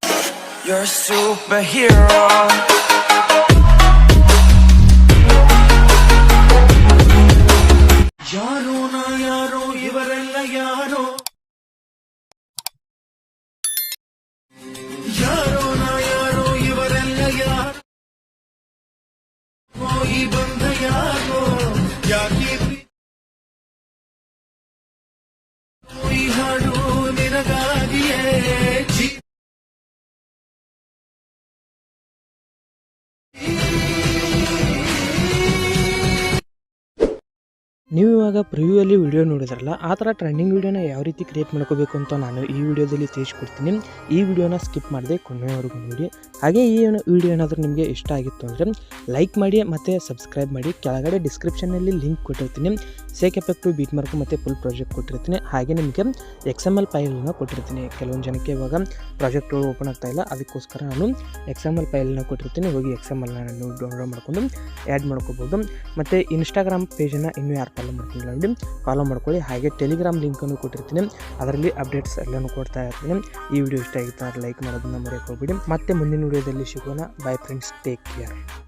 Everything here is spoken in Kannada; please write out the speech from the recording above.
You're a superhero. ಯಾರೋ ನಾ ಯಾರೋ ಇವರೆಲ್ಲ ಯಾರೋ ಯಾರೋ ನಾ ಯಾರೋ ಇವರೆಲ್ಲ ಯಾರೋ ಈ ಬಂಧ ಯಾರೋ ಯಾಕೆ ಈ ಹಾಡು ನಿನಗಾಗಿಯೇ ನೀವು ಇವಾಗ ಪ್ರಿವ್ಯೂಯಲ್ಲಿ ವಿಡಿಯೋ ನೋಡಿದ್ರಲ್ಲ ಆ ಥರ ಟ್ರೆಂಡಿಂಗ್ ವೀಡಿಯೋನ ಯಾವ ರೀತಿ ಕ್ರಿಯೇಟ್ ಮಾಡ್ಕೋಬೇಕು ಅಂತ ನಾನು ಈ ವಿಡಿಯೋದಲ್ಲಿ ತಿಳಿಸ್ಕೊಡ್ತೀನಿ. ಈ ವಿಡಿಯೋನ ಸ್ಕಿಪ್ ಮಾಡದೆ ಕೊನೆಯವರೆಗೂ ನೋಡಿ. ಹಾಗೆ ಈ ವಿಡಿಯೋ ಏನಾದರೂ ನಿಮಗೆ ಇಷ್ಟ ಆಗಿತ್ತು ಅಂದರೆ ಲೈಕ್ ಮಾಡಿ ಮತ್ತು ಸಬ್ಸ್ಕ್ರೈಬ್ ಮಾಡಿ. ಕೆಳಗಡೆ ಡಿಸ್ಕ್ರಿಪ್ಷನಲ್ಲಿ ಲಿಂಕ್ ಕೊಟ್ಟಿರ್ತೀನಿ, ಸೇಕ್ ಎಫೆಕ್ಟು, ಬೀಟ್ ಮಾರ್ಕು ಮತ್ತು ಫುಲ್ ಪ್ರಾಜೆಕ್ಟ್ ಕೊಟ್ಟಿರ್ತೀನಿ. ಹಾಗೆ ನಿಮಗೆ XML ಫೈಲನ್ನ ಕೊಟ್ಟಿರ್ತೀನಿ. ಕೆಲವೊಂದು ಜನಕ್ಕೆ ಇವಾಗ ಪ್ರಾಜೆಕ್ಟ್ಗಳು ಓಪನ್ ಆಗ್ತಾ ಇಲ್ಲ, ಅದಕ್ಕೋಸ್ಕರ ನಾನು XML ಫೈಲನ್ನ ಕೊಟ್ಟಿರ್ತೀನಿ. ಹೋಗಿ XMLನ ನೀವು ಡೌನ್ಲೋಡ್ ಮಾಡ್ಕೊಂಡು ಆ್ಯಡ್ ಮಾಡ್ಕೋಬೋದು. ಮತ್ತು ಇನ್ಸ್ಟಾಗ್ರಾಮ್ ಪೇಜನ್ನು ಇನ್ನೂ ಯಾರು ಫಾಲೋ ಮಾಡ್ಕೊಂಡಿಲ್ಲ ನೋಡಿ, ಫಾಲೋ ಮಾಡ್ಕೊಳ್ಳಿ. ಹಾಗೆ ಟೆಲಿಗ್ರಾಮ್ ಲಿಂಕನ್ನು ಕೊಟ್ಟಿರ್ತೀನಿ, ಅದರಲ್ಲಿ ಅಪ್ಡೇಟ್ಸ್ ಎಲ್ಲನೂ ಕೊಡ್ತಾ ಇರ್ತೀನಿ. ಈ ವಿಡಿಯೋ ಇಷ್ಟ ಆಗಿತ್ತು ಅಂದರೆ ಲೈಕ್ ಮಾಡೋದನ್ನ ಮರೆಯೋಕೆ ಹೋಗ್ಬಿಡಿ. ಮತ್ತೆ ಮುಂದಿನ ವಿಡಿಯೋದಲ್ಲಿ ಸಿಗೋಣ. By friends, take care.